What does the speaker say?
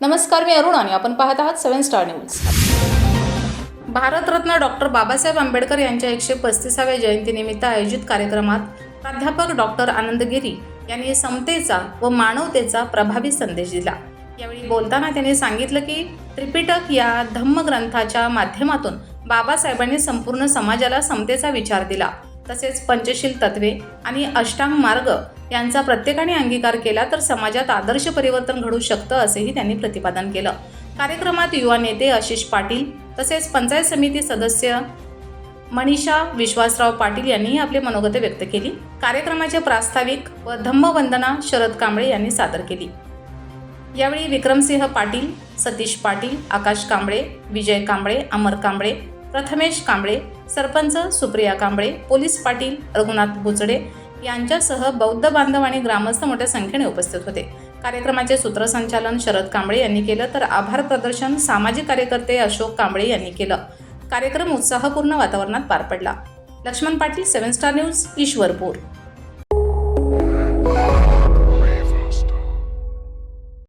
नमस्कार, मी अरुण आणि आपण पाहत आहात 7 star news. Bharat Ratna doctor Babasaheb Ambedkar यांच्या 135व्या जयंतीनिमित्त आयोजित कार्यक्रमात प्राध्यापक डॉक्टर आनंद गिरी यांनी समतेचा व मानवतेचा प्रभावी संदेश दिला. यावेळी बोलताना त्यांनी सांगितलं की त्रिपिटक या धम्मग्रंथाच्या माध्यमातून बाबासाहेबांनी संपूर्ण समाजाला समतेचा विचार दिला. तसेच पंचशील तत्वे आणि अष्टांग मार्ग यांचा प्रत्येकाने अंगीकार केला तर समाजात आदर्श परिवर्तन घडू शकतं, असेही त्यांनी प्रतिपादन केलं. कार्यक्रमात युवा नेते आशिष पाटील तसेच पंचायत समिती सदस्य मनीषा विश्वासराव पाटील यांनी आपले मनोगत व्यक्त केली. कार्यक्रमाचे प्रास्ताविक व धम्मवंदना शरद कांबळे यांनी सादर केली. यावेळी विक्रमसिंह पाटील, सतीश पाटील, आकाश कांबळे, विजय कांबळे, अमर कांबळे, प्रथमेश कांबळे, सरपंच सुप्रिया कांबळे, पोलीस पाटील रघुनाथ बुचडे यांच्यासह बौद्ध बांधव आणि ग्रामस्थ मोठ्या संख्येने उपस्थित होते. कार्यक्रमाचे सूत्रसंचालन शरद कांबळे यांनी केलं तर आभार प्रदर्शन सामाजिक कार्यकर्ते अशोक कांबळे यांनी केलं. कार्यक्रम उत्साहपूर्ण वातावरणात पार पडला. Laxman Patil, 7 star news, Ishwarpur.